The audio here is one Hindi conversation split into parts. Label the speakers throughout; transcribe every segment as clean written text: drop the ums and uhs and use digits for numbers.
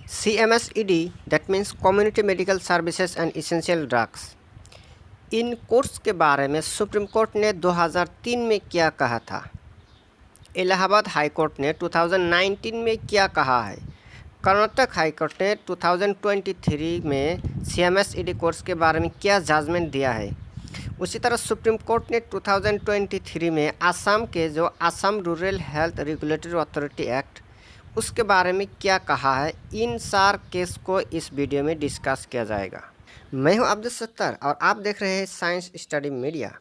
Speaker 1: CMSED, that means Community Medical Services and Essential Drugs। In course के बारे में सुप्रीम कोर्ट ने 2003 में क्या कहा था, इलाहाबाद हाई कोर्ट ने 2019 में क्या कहा है, कर्नाटक हाई कोर्ट ने 2023 में CMSED कोर्स के बारे में क्या जजमेंट दिया है। उसी तरह सुप्रीम कोर्ट ने 2023 में आसाम के जो Assam rural health regulatory authority act उसके बारे में क्या कहा है, इन सार केस को इस वीडियो में डिस्कस किया जाएगा। मैं हूं अब्दुल सत्तार और आप देख रहे हैं साइंस स्टडी मीडिया।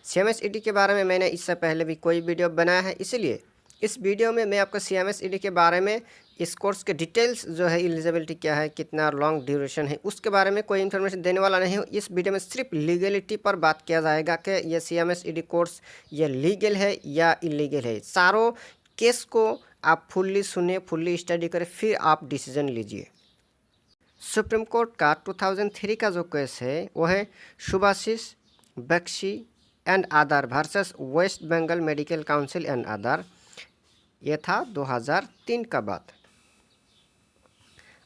Speaker 1: CMSED के बारे में मैंने इससे पहले भी कोई वीडियो बनाया है, इसलिए इस वीडियो में मैं आपको CMSED के बारे में, इस कोर्स के डिटेल्स जो है, एलिजिबिलिटी क्या है, कितना लॉन्ग ड्यूरेशन है, उसके बारे में कोई इन्फॉर्मेशन देने वाला नहीं हूँ। इस वीडियो में सिर्फ लीगलिटी पर बात किया जाएगा कि ये CMSED कोर्स ये लीगल है या इलीगल है। सारों केस को आप फुल्ली सुने, फुल्ली स्टडी करें, फिर आप डिसीजन लीजिए। सुप्रीम कोर्ट का 2003 का जो केस है वो है Subhashis Bakshi and other versus West Bengal medical council and other. ये था 2003 का बात।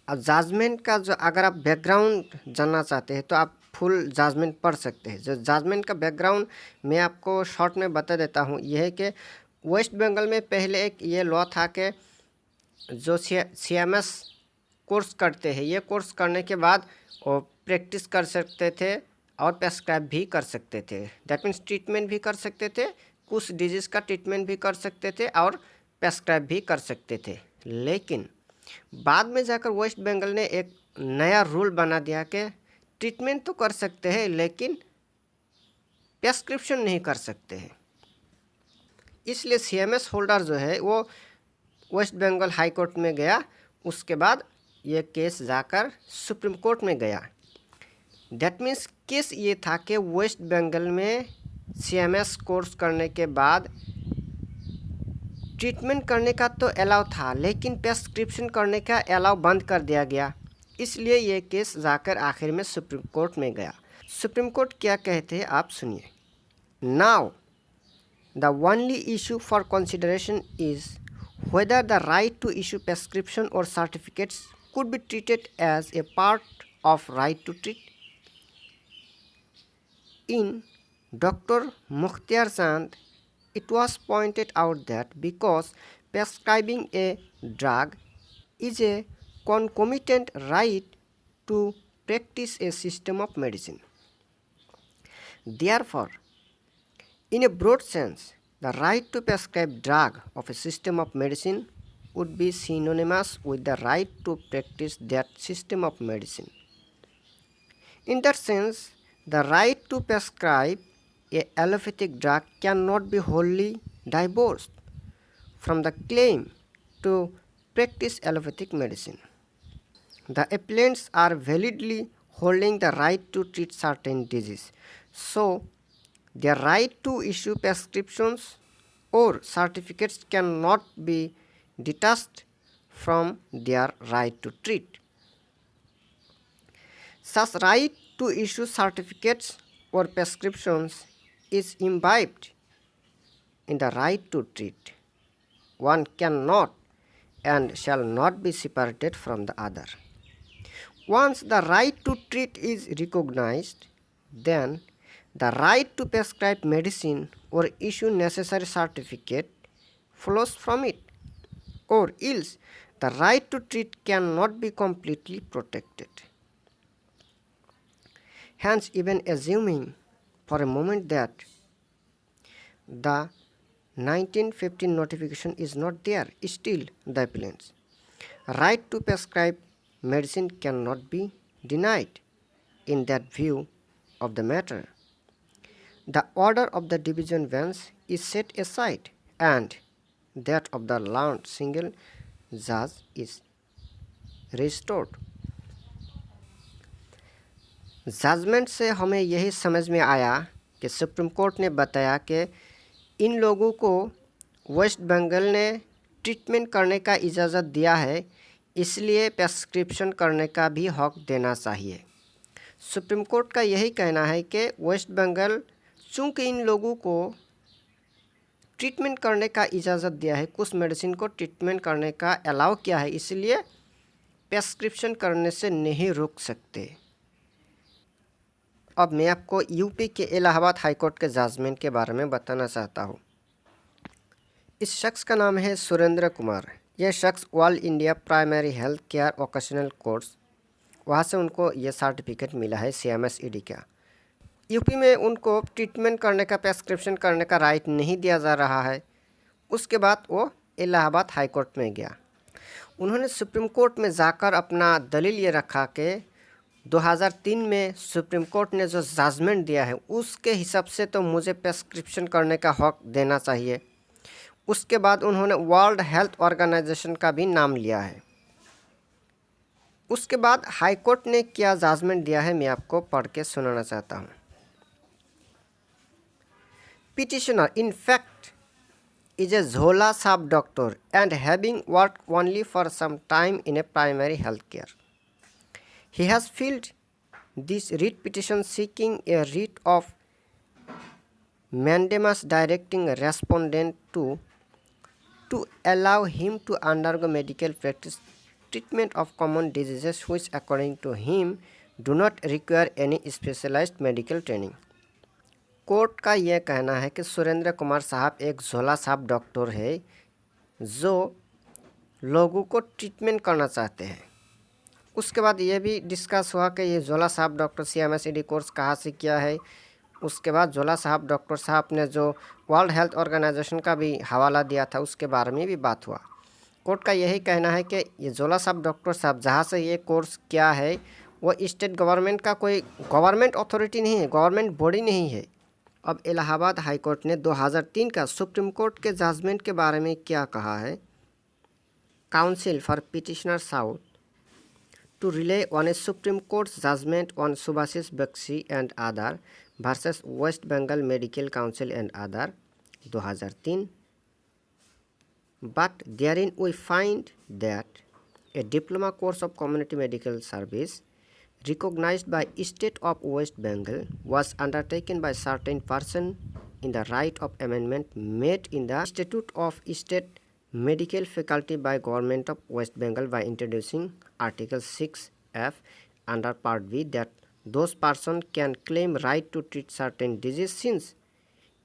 Speaker 1: अब जजमेंट का जो, अगर आप बैकग्राउंड जानना चाहते हैं तो आप फुल जजमेंट पढ़ सकते हैं। जो जजमेंट का बैकग्राउंड मैं आपको शॉर्ट में बता देता हूँ। यह है कि वेस्ट बंगाल में पहले एक ये लॉ था कि जो CMS कोर्स करते हैं, ये कोर्स करने के बाद वो प्रैक्टिस कर सकते थे और प्रेस्क्राइब भी कर सकते थे। दैट मीन्स ट्रीटमेंट भी कर सकते थे, कुछ डिजीज़ का ट्रीटमेंट भी कर सकते थे और प्रेस्क्राइब भी कर सकते थे। लेकिन बाद में जाकर वेस्ट बंगाल ने एक नया रूल बना दिया कि ट्रीटमेंट तो कर सकते हैं लेकिन प्रेस्क्रिप्शन नहीं कर सकते हैं। इसलिए CMS होल्डर जो है वो वेस्ट बंगाल हाई कोर्ट में गया। उसके बाद ये केस जाकर सुप्रीम कोर्ट में गया। दैट मीन्स केस ये था कि वेस्ट बंगाल में CMS कोर्स करने के बाद ट्रीटमेंट करने का तो अलाउ था, लेकिन प्रेस्क्रिप्शन करने का अलाउ बंद कर दिया गया। इसलिए ये केस जाकर आखिर में सुप्रीम कोर्ट में गया। सुप्रीम कोर्ट क्या कहते हैं आप सुनिए। Now the only issue for consideration is whether the right to issue prescription or certificates could be treated as a part of right to treat. In Dr. Mukhtar Chand, it was pointed out that because prescribing a drug is a concomitant right to practice a system of medicine, therefore, in a broad sense, the right to prescribe drug of a system of medicine would be synonymous with the right to practice that system of medicine. In that sense, the right to prescribe a allopathic drug cannot be wholly divorced from the claim to practice allopathic medicine. The appellants are validly holding the right to treat certain disease, so their right to issue prescriptions or certificates cannot be detached from their right to treat. Such right to issue certificates or prescriptions is imbibed in the right to treat. One cannot and shall not be separated from the other. Once the right to treat is recognized, then the right to prescribe medicine or issue necessary certificate flows from it, or else the right to treat cannot be completely protected. Hence, even assuming for a moment that the 1915 notification is not there, still the appellant's right to prescribe medicine cannot be denied. In that view of the matter, the order of the division bench is set aside and that of the learned single judge is restored. Judgment से हमें यही समझ में आया कि सुप्रीम कोर्ट ने बताया कि इन लोगों को वेस्ट बंगाल ने ट्रीटमेंट करने का इजाज़त दिया है, इसलिए प्रेस्क्रिप्शन करने का भी हक देना चाहिए। सुप्रीम कोर्ट का यही कहना है कि वेस्ट बंगाल चूँकि इन लोगों को ट्रीटमेंट करने का इजाज़त दिया है, कुछ मेडिसिन को ट्रीटमेंट करने का अलाउ किया है, इसलिए प्रेस्क्रिप्शन करने से नहीं रोक सकते। अब मैं आपको यूपी के इलाहाबाद हाईकोर्ट के जजमेंट के बारे में बताना चाहता हूँ। इस शख्स का नाम है सुरेंद्र कुमार। यह शख्स all India primary health care vocational course, वहाँ से उनको ये सर्टिफिकेट मिला है CMSED का। यूपी में उनको ट्रीटमेंट करने का, प्रेस्क्रिप्शन करने का राइट नहीं दिया जा रहा है। उसके बाद वो इलाहाबाद हाई कोर्ट में गया। उन्होंने सुप्रीम कोर्ट में जाकर अपना दलील ये रखा कि 2003 में सुप्रीम कोर्ट ने जो जजमेंट दिया है उसके हिसाब से तो मुझे प्रेस्क्रिप्शन करने का हक देना चाहिए। उसके बाद उन्होंने वर्ल्ड हेल्थ ऑर्गेनाइजेशन का भी नाम लिया है। उसके बाद हाई कोर्ट ने क्या जजमेंट दिया है मैं आपको पढ़ के सुनाना चाहता हूँ। Petitioner in fact is a Jhola sub doctor and having worked only for some time in a primary health care. He has filed this writ petition seeking a writ of mandamus directing a respondent to allow him to undergo medical practice treatment of common diseases which according to him do not require any specialized medical training. Court का यह कहना है कि सुरेंद्र कुमार साहब एक झोला साहब डॉक्टर है जो लोगों को ट्रीटमेंट करना चाहते हैं। उसके बाद ये भी डिस्कस हुआ कि ये झोला साहब डॉक्टर CMSED कोर्स कहाँ से किया है। उसके बाद झोला साहब डॉक्टर साहब ने जो वर्ल्ड हेल्थ ऑर्गेनाइजेशन का भी हवाला दिया था उसके बारे में भी बात हुआ। कोर्ट का यही कहना है कि ये झोला साहब डॉक्टर साहब जहाँ से ये कोर्स किया है वो स्टेट गवर्नमेंट का कोई गवर्नमेंट अथॉरिटी नहीं है, गवर्नमेंट बॉडी नहीं है। अब इलाहाबाद हाई कोर्ट ने 2003 का सुप्रीम कोर्ट के जजमेंट के बारे में क्या कहा है। Council for petitioner sought to rely on a supreme court judgment on Subhashis Bakshi and other versus West Bengal medical council and other 2003, but therein we find that a diploma course of community medical service recognized by State of West Bengal was undertaken by certain person in the right of amendment made in the Statute of State Medical Faculty by Government of West Bengal by introducing Article 6F under Part B that those persons can claim right to treat certain disease since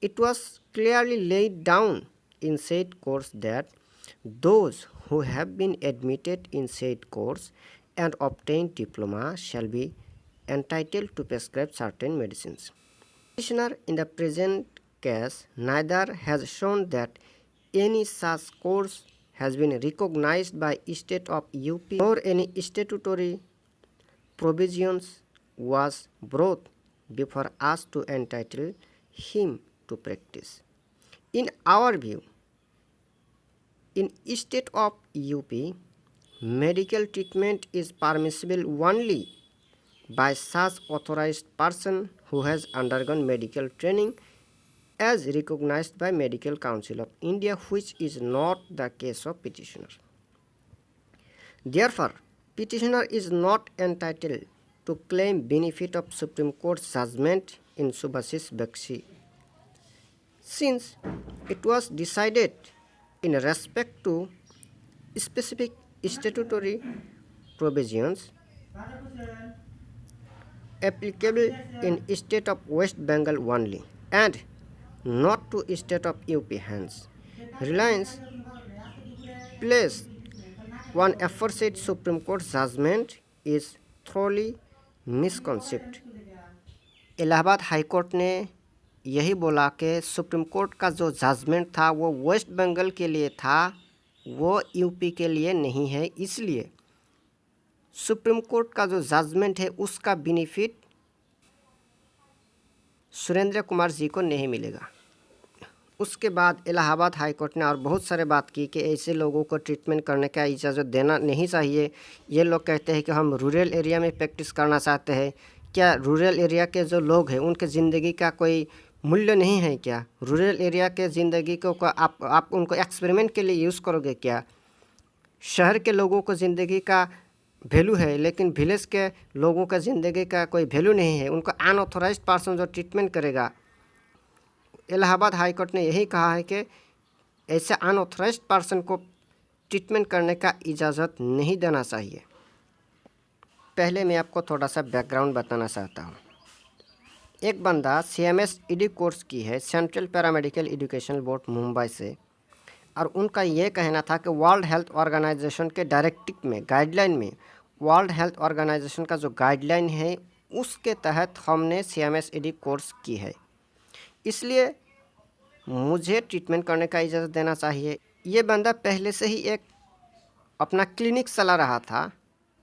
Speaker 1: it was clearly laid down in said course that those who have been admitted in said course and obtained diploma shall be entitled to prescribe certain medicines. Petitioner in the present case neither has shown that any such course has been recognized by State of UP nor any statutory provisions was brought before us to entitle him to practice. In our view, in State of UP, medical treatment is permissible only by such authorized person who has undergone medical training as recognized by Medical Council of India, which is not the case of petitioner. Therefore, petitioner is not entitled to claim benefit of Supreme Court's judgment in Subhasis Bakshi, since it was decided in respect to specific statutory provisions applicable in State of West Bengal only and not to State of UP. Hence, reliance placed on aforesaid Supreme Court judgment is thoroughly misconceived. Allahabad high court ने यही बोला कि सुप्रीम कोर्ट का जो जजमेंट था वो वेस्ट बंगाल के लिए था, वो यूपी के लिए नहीं है। इसलिए सुप्रीम कोर्ट का जो जजमेंट है उसका बेनिफिट सुरेंद्र कुमार जी को नहीं मिलेगा। उसके बाद इलाहाबाद हाई कोर्ट ने और बहुत सारे बात की कि ऐसे लोगों को ट्रीटमेंट करने का इजाज़त देना नहीं चाहिए। ये लोग कहते हैं कि हम रूरल एरिया में प्रैक्टिस करना चाहते हैं। क्या रूरल एरिया के जो लोग हैं उनके ज़िंदगी का कोई मूल्य नहीं है क्या? रूरल एरिया के ज़िंदगी को आप उनको एक्सपेरिमेंट के लिए यूज़ करोगे क्या? शहर के लोगों को ज़िंदगी का वैल्यू है लेकिन विलेज के लोगों का ज़िंदगी का कोई वैल्यू नहीं है। उनको अनऑथोराइज्ड पर्सन जो ट्रीटमेंट करेगा, इलाहाबाद हाई कोर्ट ने यही कहा है कि ऐसे अनऑथोराइज्ड पर्सन को ट्रीटमेंट करने का इजाज़त नहीं देना चाहिए। पहले मैं आपको थोड़ा सा बैकग्राउंड बताना चाहता हूँ। एक बंदा CMS ED कोर्स की है, central paramedical education board Mumbai से, और उनका ये कहना था कि वर्ल्ड हेल्थ ऑर्गेनाइजेशन के डायरेक्टिव में, गाइडलाइन में, वर्ल्ड हेल्थ ऑर्गेनाइजेशन का जो गाइडलाइन है उसके तहत हमने CMS ED कोर्स की है, इसलिए मुझे ट्रीटमेंट करने का इजाज़त देना चाहिए। ये बंदा पहले से ही एक अपना क्लिनिक चला रहा था,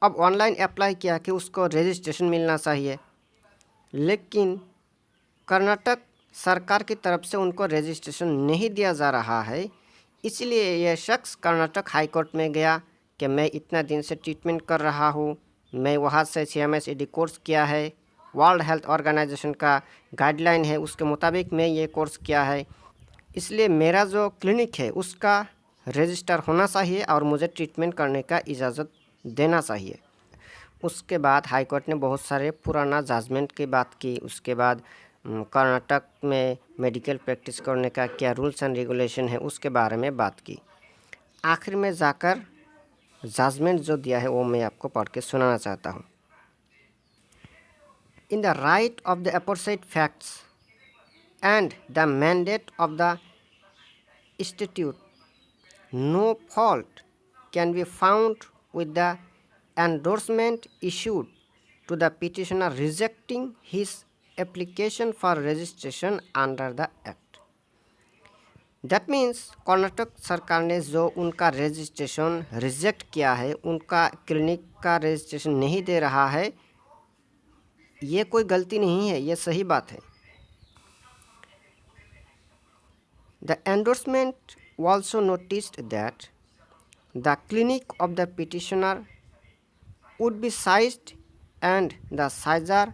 Speaker 1: अब ऑनलाइन अप्लाई किया कि उसको रजिस्ट्रेशन मिलना चाहिए, लेकिन कर्नाटक सरकार की तरफ से उनको रजिस्ट्रेशन नहीं दिया जा रहा है। इसलिए यह शख्स कर्नाटक हाई कोर्ट में गया कि मैं इतना दिन से ट्रीटमेंट कर रहा हूँ, मैं वहाँ से CMS ED कोर्स किया है, वर्ल्ड हेल्थ ऑर्गेनाइजेशन का गाइडलाइन है उसके मुताबिक मैं ये कोर्स किया है, इसलिए मेरा जो क्लिनिक है उसका रजिस्टर होना चाहिए और मुझे ट्रीटमेंट करने का इजाज़त देना चाहिए। उसके बाद हाई कोर्ट ने बहुत सारे पुराना जजमेंट की बात की। उसके बाद कर्नाटक में मेडिकल प्रैक्टिस करने का क्या रूल्स एंड रेगुलेशन है उसके बारे में बात की। आखिर में जाकर जजमेंट जो दिया है वो मैं आपको पढ़ के सुनाना चाहता हूँ। In the right of the opposite facts and the mandate of the statute, no fault can be found with the endorsement issued to the petitioner rejecting his application for registration under the act. That means Karnataka सरकार ने जो उनका रजिस्ट्रेशन रिजेक्ट किया है, उनका क्लिनिक का रजिस्ट्रेशन नहीं दे रहा है, ये कोई गलती नहीं है, ये सही बात है। The endorsement also noticed that the clinic of the petitioner would be seized and the seizure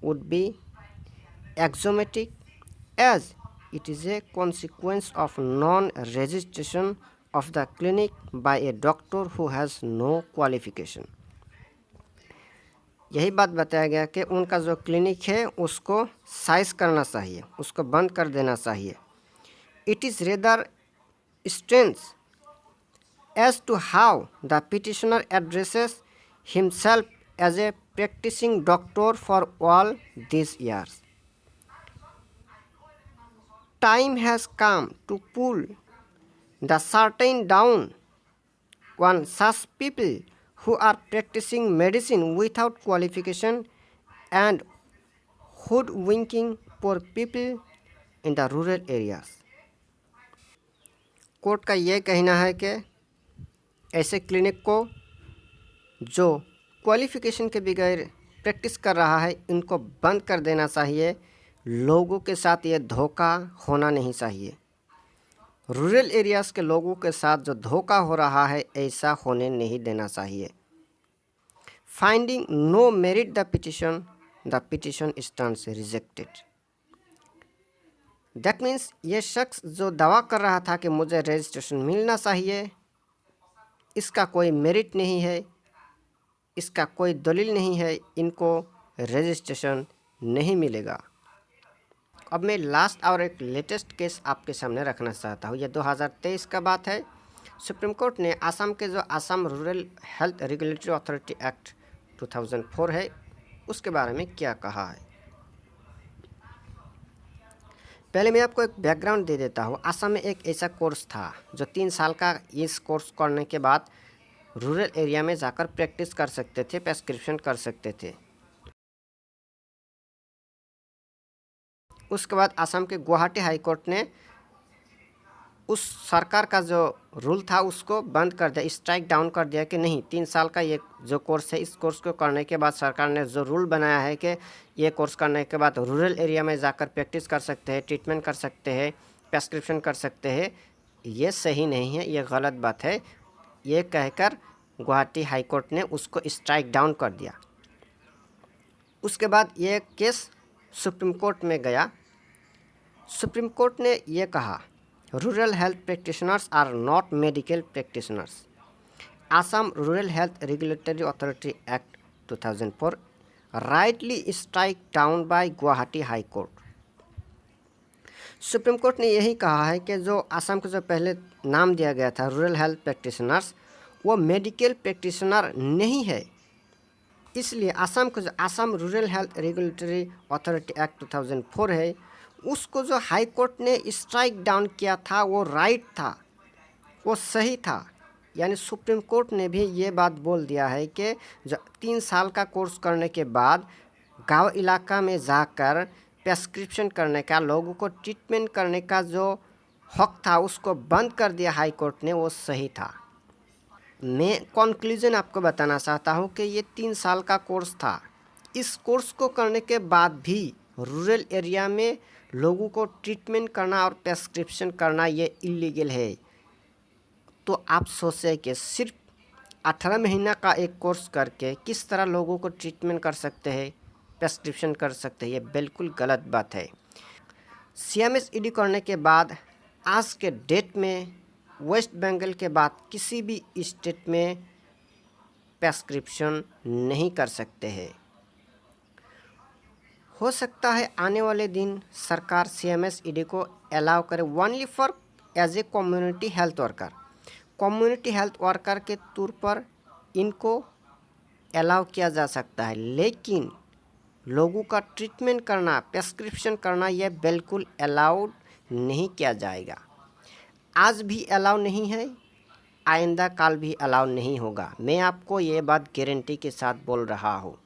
Speaker 1: would be axiomatic, as it is a consequence of non-registration of the clinic by a doctor who has no qualification. यही बात बताया गया कि उनका जो क्लिनिक है उसको साइज करना चाहिए, उसको बंद कर देना चाहिए। It is rather strange as to how the petitioner addresses himself as a practicing doctor for all these years. Time has come to pull the curtain down on such people who are practicing medicine without qualification and hoodwinking poor people in the rural areas. Court का ये कहना है कि ऐसे क्लिनिक को जो क्वालिफ़िकेशन के बगैर प्रैक्टिस कर रहा है इनको बंद कर देना चाहिए। लोगों के साथ ये धोखा होना नहीं चाहिए। रूरल एरियाज़ के लोगों के साथ जो धोखा हो रहा है ऐसा होने नहीं देना चाहिए। Finding no merit the petition stands rejected. That means ये शख्स जो दावा कर रहा था कि मुझे रजिस्ट्रेशन मिलना चाहिए, इसका कोई मेरिट नहीं है, इसका कोई दलील नहीं है, इनको रजिस्ट्रेशन नहीं मिलेगा। अब मैं लास्ट और एक लेटेस्ट केस आपके सामने रखना चाहता हूँ। यह 2023 का बात है। सुप्रीम कोर्ट ने आसाम के जो Assam rural health regulatory authority act 2004 है उसके बारे में क्या कहा है। पहले मैं आपको एक बैकग्राउंड दे देता हूँ। आसाम में एक ऐसा कोर्स था जो 3 साल का, इस कोर्स करने के बाद रूरल एरिया में जाकर प्रैक्टिस कर सकते थे, प्रेस्क्रिप्शन कर सकते थे। उसके बाद आसाम के गुवाहाटी हाई कोर्ट ने उस सरकार का जो रूल था उसको बंद कर दिया, स्ट्राइक डाउन कर दिया कि नहीं, 3 साल का ये जो कोर्स है, इस कोर्स को करने के बाद सरकार ने जो रूल बनाया है कि ये कोर्स करने के बाद रूरल एरिया में जाकर प्रैक्टिस कर सकते हैं, ट्रीटमेंट कर सकते हैं, प्रेस्क्रिप्शन कर सकते हैं, ये सही नहीं है, ये गलत बात है। ये कहकर गुवाहाटी हाई कोर्ट ने उसको स्ट्राइक डाउन कर दिया। उसके बाद ये केस सुप्रीम कोर्ट में गया। सुप्रीम कोर्ट ने ये कहा, rural health practitioners are not medical practitioners. Assam rural health regulatory authority act 2004 rightly strike down by Guwahati high court. Supreme court ने यही कहा है कि जो आसाम का जो पहले नाम दिया गया था रूरल हेल्थ प्रैक्टिशनर्स, वो मेडिकल प्रैक्टिशनर नहीं है। इसलिए असम को जो Assam rural health regulatory authority act 2004 है, उसको जो हाई कोर्ट ने स्ट्राइक डाउन किया था वो राइट था, वो सही था। यानी सुप्रीम कोर्ट ने भी ये बात बोल दिया है कि जो 3 साल का कोर्स करने के बाद गांव इलाका में जाकर प्रेस्क्रिप्शन करने का, लोगों को ट्रीटमेंट करने का जो हक था उसको बंद कर दिया हाई कोर्ट ने, वो सही था। मैं कंक्लूजन आपको बताना चाहता हूँ कि ये 3 साल का कोर्स था। इस कोर्स को करने के बाद भी रूरल एरिया में लोगों को ट्रीटमेंट करना और प्रेस्क्रिप्शन करना ये इलीगल है। तो आप सोचें कि सिर्फ 18 महीना का एक कोर्स करके किस तरह लोगों को ट्रीटमेंट कर सकते हैं, प्रेस्क्रिप्शन कर सकते हैं, ये बिल्कुल गलत बात है। CMS-ED करने के बाद आज के डेट में वेस्ट बंगाल के बाद किसी भी स्टेट में प्रेस्क्रिप्शन नहीं कर सकते हैं। हो सकता है आने वाले दिन सरकार CMS-ED को अलाउ करे only for as a community health worker. Community health worker के तौर पर इनको अलाउ किया जा सकता है, लेकिन लोगों का ट्रीटमेंट करना, प्रेस्क्रिप्शन करना यह बिल्कुल अलाउड नहीं किया जाएगा। आज भी अलाउ नहीं है, आइंदा काल भी अलाउ नहीं होगा। मैं आपको ये बात गारंटी के साथ बोल रहा हूँ।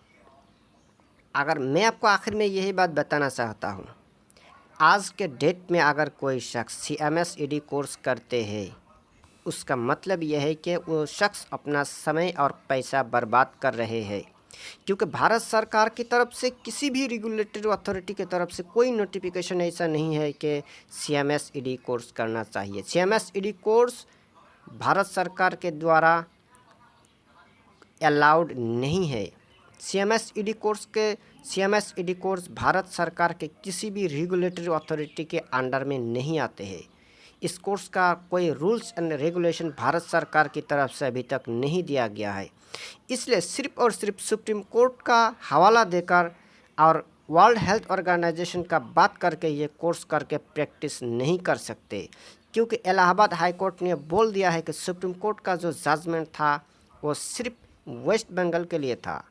Speaker 1: अगर मैं आपको आखिर में यही बात बताना चाहता हूँ, आज के डेट में अगर कोई शख्स CMS-ED कोर्स करते हैं, उसका मतलब यह है कि वो शख्स अपना समय और पैसा बर्बाद कर रहे हैं, क्योंकि भारत सरकार की तरफ से किसी भी रेगुलेटरी अथॉरिटी की तरफ से कोई नोटिफिकेशन ऐसा नहीं है कि CMS-ED कोर्स करना चाहिए। CMS-ED कोर्स भारत सरकार के द्वारा अलाउड नहीं है। CMS-ED कोर्स भारत सरकार के किसी भी रेगुलेटरी अथॉरिटी के अंडर में नहीं आते हैं। इस कोर्स का कोई रूल्स एंड रेगुलेशन भारत सरकार की तरफ से अभी तक नहीं दिया गया है। इसलिए सिर्फ और सिर्फ सुप्रीम कोर्ट का हवाला देकर और वर्ल्ड हेल्थ ऑर्गेनाइजेशन का बात करके ये कोर्स करके प्रैक्टिस नहीं कर सकते, क्योंकि इलाहाबाद हाई कोर्ट ने बोल दिया है कि सुप्रीम कोर्ट का जो जजमेंट था वो सिर्फ वेस्ट बंगाल के लिए था।